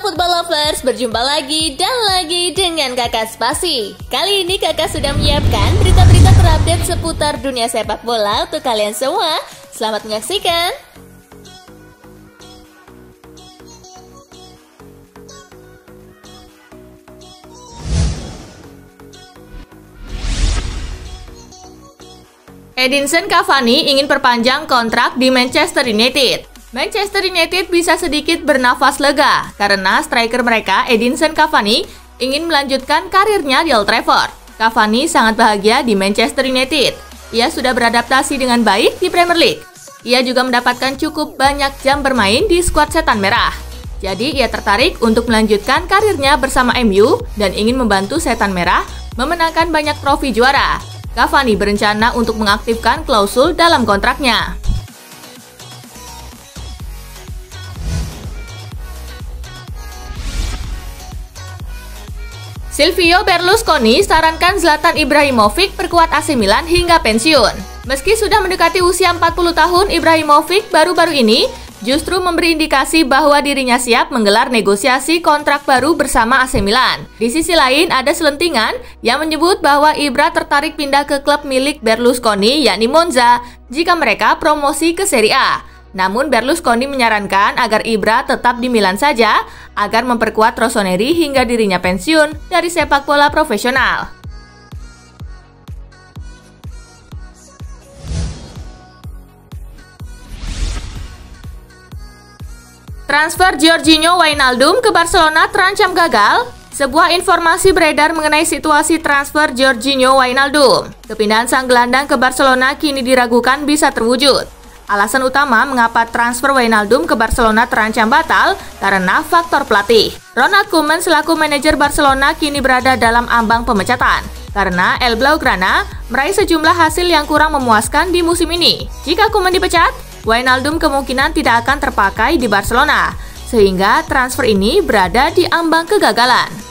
Football Lovers, berjumpa lagi dan lagi dengan Kakak Spasi. Kali ini Kakak sudah menyiapkan berita-berita terupdate seputar dunia sepak bola untuk kalian semua. Selamat menyaksikan. Edinson Cavani ingin perpanjang kontrak di Manchester United. Manchester United bisa sedikit bernafas lega karena striker mereka Edinson Cavani ingin melanjutkan karirnya di Old Trafford. Cavani sangat bahagia di Manchester United. Ia sudah beradaptasi dengan baik di Premier League. Ia juga mendapatkan cukup banyak jam bermain di skuad Setan Merah. Jadi ia tertarik untuk melanjutkan karirnya bersama MU dan ingin membantu Setan Merah memenangkan banyak trofi juara. Cavani berencana untuk mengaktifkan klausul dalam kontraknya. Silvio Berlusconi sarankan Zlatan Ibrahimovic perkuat AC Milan hingga pensiun. Meski sudah mendekati usia 40 tahun, Ibrahimovic baru-baru ini justru memberi indikasi bahwa dirinya siap menggelar negosiasi kontrak baru bersama AC Milan. Di sisi lain, ada selentingan yang menyebut bahwa Ibra tertarik pindah ke klub milik Berlusconi, yakni Monza, jika mereka promosi ke Serie A. Namun Berlusconi menyarankan agar Ibra tetap di Milan saja agar memperkuat Rossoneri hingga dirinya pensiun dari sepak bola profesional. Transfer Georginio Wijnaldum ke Barcelona terancam gagal. Sebuah informasi beredar mengenai situasi transfer Georginio Wijnaldum. Kepindahan sang gelandang ke Barcelona kini diragukan bisa terwujud. Alasan utama mengapa transfer Wijnaldum ke Barcelona terancam batal karena faktor pelatih. Ronald Koeman selaku manajer Barcelona kini berada dalam ambang pemecatan karena El Blaugrana meraih sejumlah hasil yang kurang memuaskan di musim ini. Jika Koeman dipecat, Wijnaldum kemungkinan tidak akan terpakai di Barcelona, sehingga transfer ini berada di ambang kegagalan.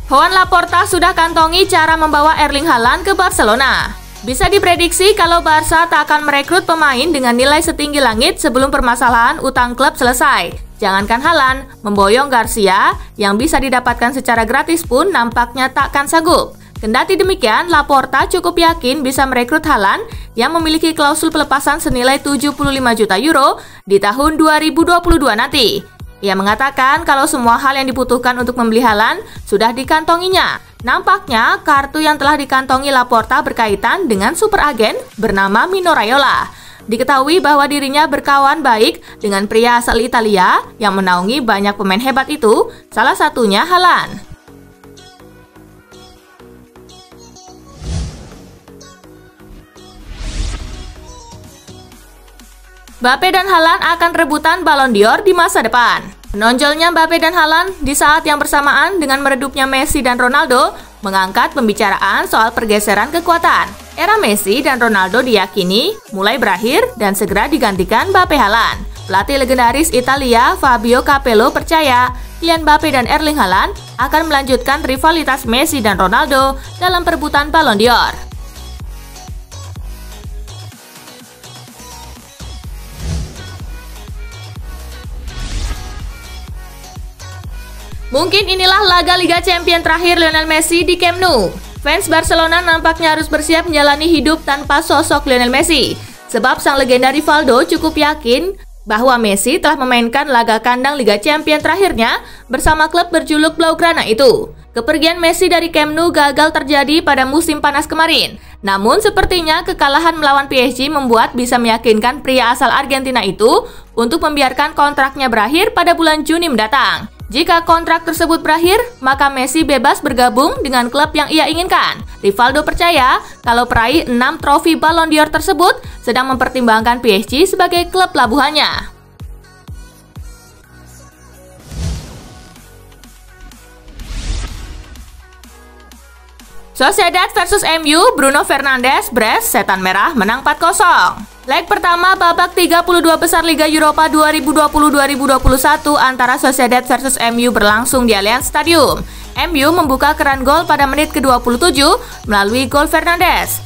Joan Laporta sudah kantongi cara membawa Erling Haaland ke Barcelona. Bisa diprediksi kalau Barca tak akan merekrut pemain dengan nilai setinggi langit sebelum permasalahan utang klub selesai. Jangankan Haaland, memboyong Garcia yang bisa didapatkan secara gratis pun nampaknya takkan sanggup. Kendati demikian, Laporta cukup yakin bisa merekrut Haaland yang memiliki klausul pelepasan senilai 75 juta euro di tahun 2022 nanti. Ia mengatakan kalau semua hal yang dibutuhkan untuk membeli Haaland sudah dikantonginya. Nampaknya kartu yang telah dikantongi Laporta berkaitan dengan super agen bernama Mino Raiola. Diketahui bahwa dirinya berkawan baik dengan pria asal Italia yang menaungi banyak pemain hebat itu, salah satunya Haaland. Mbappe dan Haaland akan rebutan Ballon d'Or di masa depan. Menonjolnya Mbappe dan Haaland di saat yang bersamaan dengan meredupnya Messi dan Ronaldo mengangkat pembicaraan soal pergeseran kekuatan. Era Messi dan Ronaldo diyakini mulai berakhir dan segera digantikan Mbappe Haaland. Pelatih legendaris Italia Fabio Capello percaya Kylian Mbappe dan Erling Haaland akan melanjutkan rivalitas Messi dan Ronaldo dalam perebutan Ballon d'Or. Mungkin inilah laga Liga Champions terakhir Lionel Messi di Camp Nou. Fans Barcelona nampaknya harus bersiap menjalani hidup tanpa sosok Lionel Messi. Sebab sang legenda Rivaldo cukup yakin bahwa Messi telah memainkan laga kandang Liga Champions terakhirnya bersama klub berjuluk Blaugrana itu. Kepergian Messi dari Camp Nou gagal terjadi pada musim panas kemarin. Namun sepertinya kekalahan melawan PSG membuat bisa meyakinkan pria asal Argentina itu untuk membiarkan kontraknya berakhir pada bulan Juni mendatang. Jika kontrak tersebut berakhir, maka Messi bebas bergabung dengan klub yang ia inginkan. Rivaldo percaya kalau peraih 6 trofi Ballon d'Or tersebut sedang mempertimbangkan PSG sebagai klub labuhannya. Sociedad versus MU, Bruno Fernandes, Brest, Setan Merah menang 4-0. Leg pertama babak 32 besar Liga Eropa 2020-2021 antara Sociedad versus MU berlangsung di Allianz Stadium. MU membuka keran gol pada menit ke-27 melalui gol Fernandes.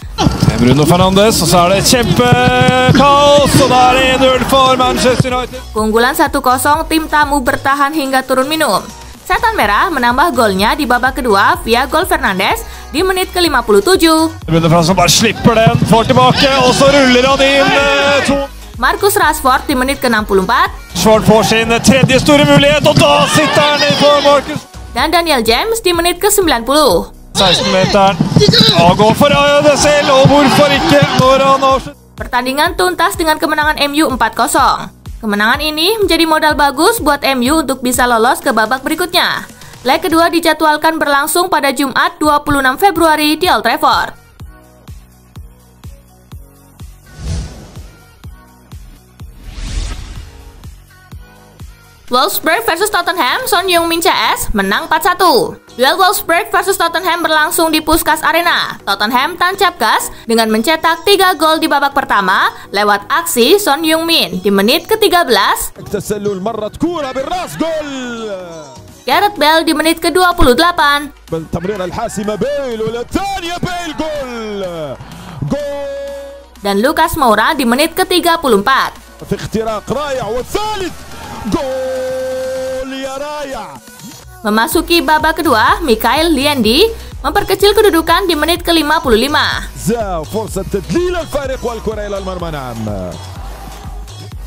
Bruno Fernandes, og så det kjempekaos, og da det 1-0 for Manchester United. Keunggulan 1-0, tim tamu bertahan hingga turun minum. Setan Merah menambah golnya di babak kedua via gol Fernandes di menit ke-57. Bruno Fernandes bare slipper den, får tilbake, og så ruller han inn Marcus Rashford di menit ke-64. Rashford får sin tredje store mulighet, og da sitter han inn for Marcus. Dan Daniel James di menit ke-90. 16-meteren, og går for det selv, og hvorfor ikke når han avslutter. Pertandingan tuntas dengan kemenangan MU 4-0. Kemenangan ini menjadi modal bagus buat MU untuk bisa lolos ke babak berikutnya. Leg kedua dijadwalkan berlangsung pada Jumat 26 Februari di Old Trafford. Wolfsburg versus Tottenham, Son Heung-min CS menang 4-1. Duel Wolfsburg versus Tottenham berlangsung di Puskas Arena. Tottenham tancap gas dengan mencetak 3 gol di babak pertama lewat aksi Son Heung-min di menit ke-13. Gareth Bale di menit ke-28. Dan Lucas Moura di menit ke-34. Memasuki babak kedua, Mikael Liendi memperkecil kedudukan di menit ke-55.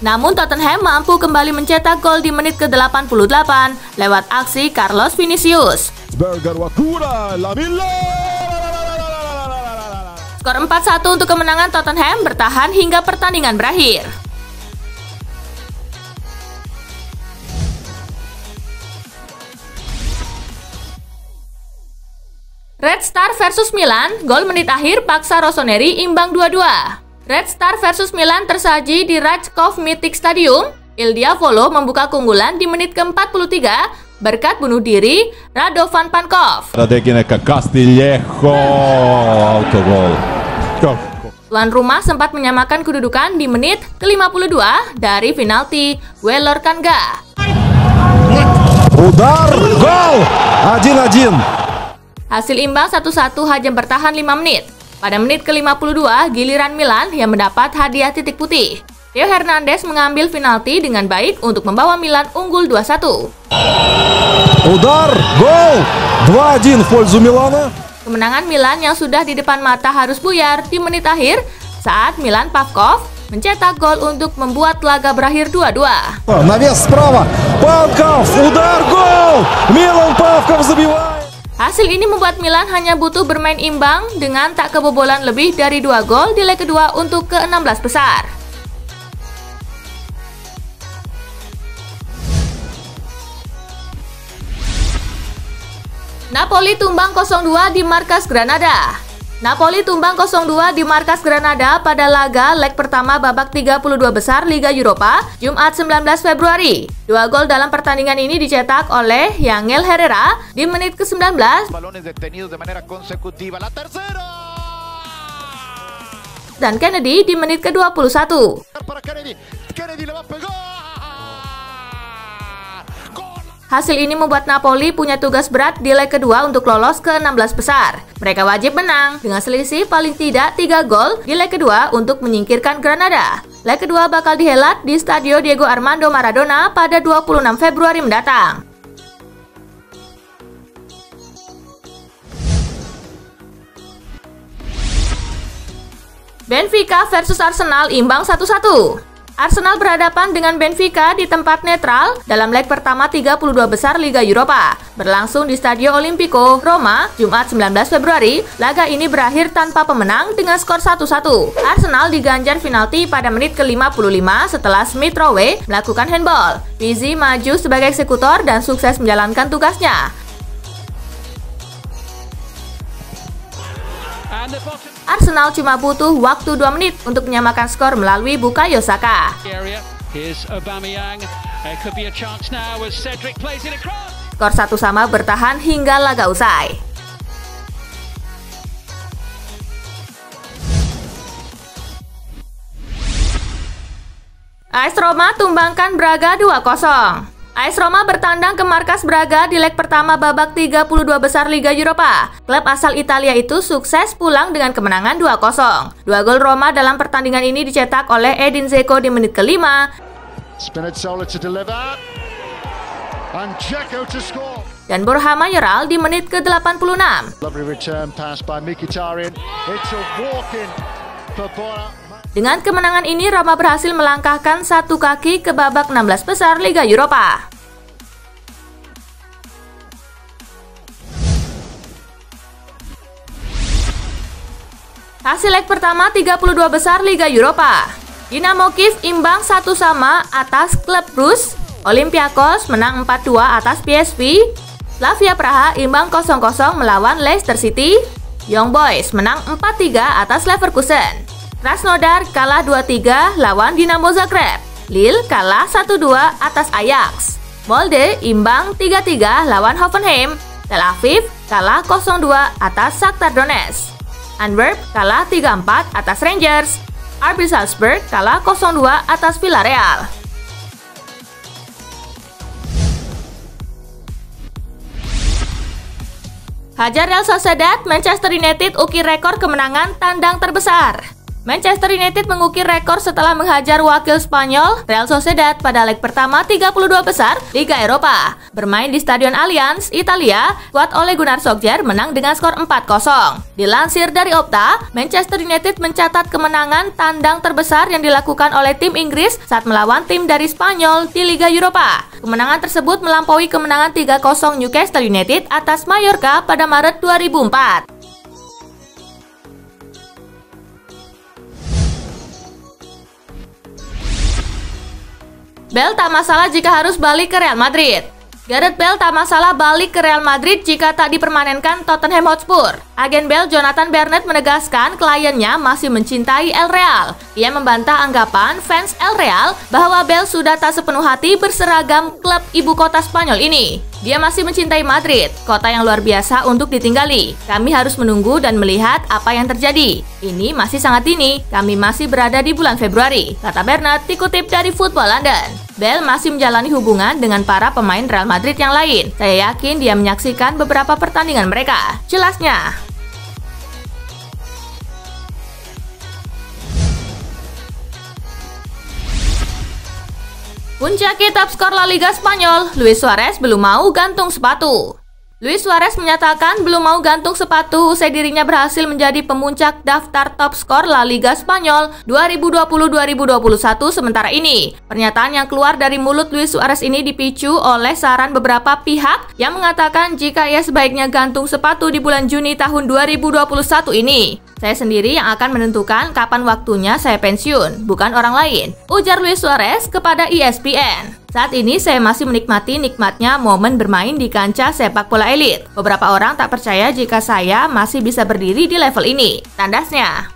Namun Tottenham mampu kembali mencetak gol di menit ke-88 lewat aksi Carlos Vinicius. Skor 4-1 untuk kemenangan Tottenham bertahan hingga pertandingan berakhir. Red Star versus Milan, gol menit akhir paksa Rossoneri imbang 2-2. Red Star versus Milan tersaji di Račkov Mythic Stadium. Il Diavolo membuka keunggulan di menit ke-43 berkat bunuh diri Radovan Pankov. Tuan rumah sempat menyamakan kedudukan di menit ke-52 dari penalti Weller Kanga. Udar, gol! 1-1. Hasil imbang 1-1 hanya bertahan 5 menit. Pada menit ke-52, giliran Milan yang mendapat hadiah titik putih. Theo Hernandez mengambil penalti dengan baik untuk membawa Milan unggul 2-1. Udar, gol! 2-1 в пользу Milana. Kemenangan Milan yang sudah di depan mata harus buyar di menit akhir saat Milan Pavkov mencetak gol untuk membuat laga berakhir 2-2. Навес справа. Павков, удар, gol! Milan Pavkov забивает. Hasil ini membuat Milan hanya butuh bermain imbang dengan tak kebobolan lebih dari 2 gol di leg kedua untuk ke-16 besar. Napoli tumbang 0-2 di markas Granada. Napoli tumbang 0-2 di markas Granada pada laga leg pertama babak 32 besar Liga Eropa, Jumat 19 Februari. 2 gol dalam pertandingan ini dicetak oleh Yangel Herrera di menit ke-19 dan Kennedy di menit ke-21. Hasil ini membuat Napoli punya tugas berat di leg kedua untuk lolos ke 16 besar. Mereka wajib menang dengan selisih paling tidak 3 gol di leg kedua untuk menyingkirkan Granada. Leg kedua bakal dihelat di Stadio Diego Armando Maradona pada 26 Februari mendatang. Benfica versus Arsenal imbang 1-1. Arsenal berhadapan dengan Benfica di tempat netral dalam leg pertama 32 besar Liga Eropa. Berlangsung di Stadio Olimpico, Roma, Jumat 19 Februari. Laga ini berakhir tanpa pemenang dengan skor 1-1. Arsenal diganjar penalti pada menit ke-55 setelah Smith Rowe melakukan handball. Pizzi maju sebagai eksekutor dan sukses menjalankan tugasnya. Arsenal cuma butuh waktu 2 menit untuk menyamakan skor melalui Bukayo Saka. Skor 1-1 bertahan hingga laga usai. AS Roma tumbangkan Braga 2-0. AS Roma bertandang ke markas Braga di leg pertama babak 32 besar Liga Eropa. Klub asal Italia itu sukses pulang dengan kemenangan 2-0. 2 gol Roma dalam pertandingan ini dicetak oleh Edin Dzeko di menit ke-5 dan Borja Mayoral di menit ke-86. Dengan kemenangan ini, Roma berhasil melangkahkan 1 kaki ke babak 16 besar Liga Eropa. Hasil leg pertama 32 besar Liga Eropa. Dinamo Kiev imbang 1-1 atas klub Brugge. Olympiakos menang 4-2 atas PSV. Slavia Praha imbang 0-0 melawan Leicester City. Young Boys menang 4-3 atas Leverkusen. Krasnodar kalah 2-3 lawan Dinamo Zagreb. Lille kalah 1-2 atas Ajax. Molde imbang 3-3 lawan Hoffenheim. Tel Aviv kalah 0-2 atas Shakhtar Donetsk. Antwerp kalah 3-4 atas Rangers. RB Salzburg kalah 0-2 atas Villarreal. Hajar Real Sociedad, Manchester United ukir rekor kemenangan tandang terbesar. Manchester United mengukir rekor setelah menghajar wakil Spanyol Real Sociedad pada leg pertama 32 besar Liga Eropa. Bermain di Stadion Allianz, Italia, skuad Ole Gunnar Solskjaer menang dengan skor 4-0. Dilansir dari Opta, Manchester United mencatat kemenangan tandang terbesar yang dilakukan oleh tim Inggris saat melawan tim dari Spanyol di Liga Eropa. Kemenangan tersebut melampaui kemenangan 3-0 Newcastle United atas Mallorca pada Maret 2004. Bale tak masalah jika harus balik ke Real Madrid. Gareth Bale tak masalah balik ke Real Madrid jika tak dipermanenkan Tottenham Hotspur. Agen Bale Jonathan Barnett menegaskan kliennya masih mencintai El Real. Ia membantah anggapan fans El Real bahwa Bale sudah tak sepenuh hati berseragam klub ibu kota Spanyol ini. Dia masih mencintai Madrid, kota yang luar biasa untuk ditinggali. Kami harus menunggu dan melihat apa yang terjadi. Ini masih sangat dini, kami masih berada di bulan Februari, kata Barnett dikutip dari Football London. Bale masih menjalani hubungan dengan para pemain Real Madrid yang lain. Saya yakin dia menyaksikan beberapa pertandingan mereka. Jelasnya. Puncaki top skor La Liga Spanyol, Luis Suarez belum mau gantung sepatu. Luis Suarez menyatakan belum mau gantung sepatu usai dirinya berhasil menjadi pemuncak daftar top skor La Liga Spanyol 2020-2021 sementara ini. Pernyataan yang keluar dari mulut Luis Suarez ini dipicu oleh saran beberapa pihak yang mengatakan jika ia sebaiknya gantung sepatu di bulan Juni tahun 2021 ini. Saya sendiri yang akan menentukan kapan waktunya saya pensiun, bukan orang lain, ujar Luis Suarez kepada ESPN. Saat ini saya masih menikmati nikmatnya momen bermain di kancah sepak bola elit. Beberapa orang tak percaya jika saya masih bisa berdiri di level ini, tandasnya.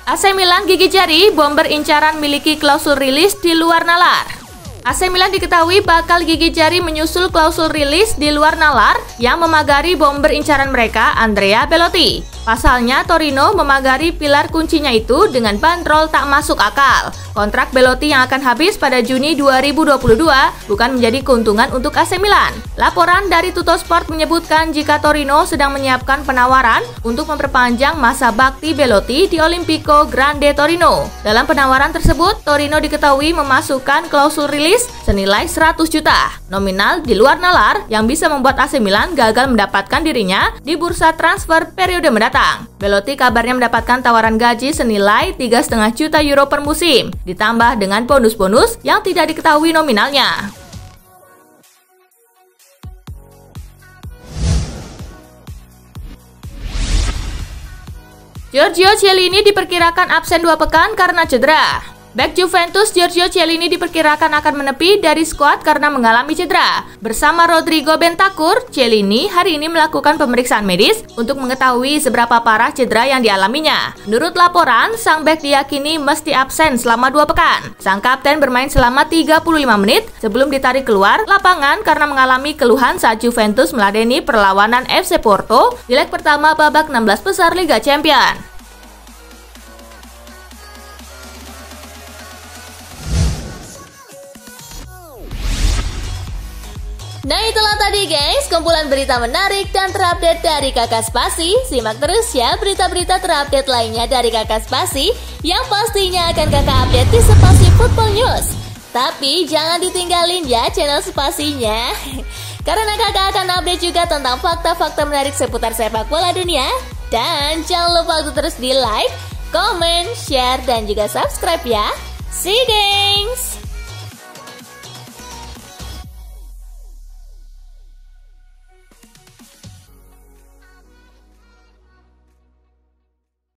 AC Milan gigit jari, bomber incaran miliki klausul rilis di luar nalar. AC Milan diketahui bakal gigit jari menyusul klausul rilis di luar nalar yang memagari bomber incaran mereka Andrea Belotti. Pasalnya, Torino memagari pilar kuncinya itu dengan bandrol tak masuk akal. Kontrak Belotti yang akan habis pada Juni 2022 bukan menjadi keuntungan untuk AC Milan. Laporan dari Tuttosport menyebutkan jika Torino sedang menyiapkan penawaran untuk memperpanjang masa bakti Belotti di Olimpico Grande Torino. Dalam penawaran tersebut, Torino diketahui memasukkan klausul rilis senilai 100 juta nominal di luar nalar yang bisa membuat AC Milan gagal mendapatkan dirinya di bursa transfer periode mendatang. Belotti kabarnya mendapatkan tawaran gaji senilai 3,5 juta euro per musim, ditambah dengan bonus-bonus yang tidak diketahui nominalnya. Giorgio Chiellini diperkirakan absen 2 pekan karena cedera. Bek Juventus Giorgio Chiellini diperkirakan akan menepi dari skuad karena mengalami cedera. Bersama Rodrigo Bentancur, Chiellini hari ini melakukan pemeriksaan medis untuk mengetahui seberapa parah cedera yang dialaminya. Menurut laporan, sang bek diyakini mesti absen selama 2 pekan. Sang kapten bermain selama 35 menit sebelum ditarik keluar lapangan karena mengalami keluhan saat Juventus meladeni perlawanan FC Porto di leg pertama babak 16 besar Liga Champions. Nah itulah tadi guys, kumpulan berita menarik dan terupdate dari Kakak Spasi. Simak terus ya berita-berita terupdate lainnya dari Kakak Spasi yang pastinya akan Kakak update di Spasi Football News. Tapi jangan ditinggalin ya channel Spasinya, karena Kakak akan update juga tentang fakta-fakta menarik seputar sepak bola dunia. Dan jangan lupa untuk terus di like, comment, share, dan juga subscribe ya. See you guys!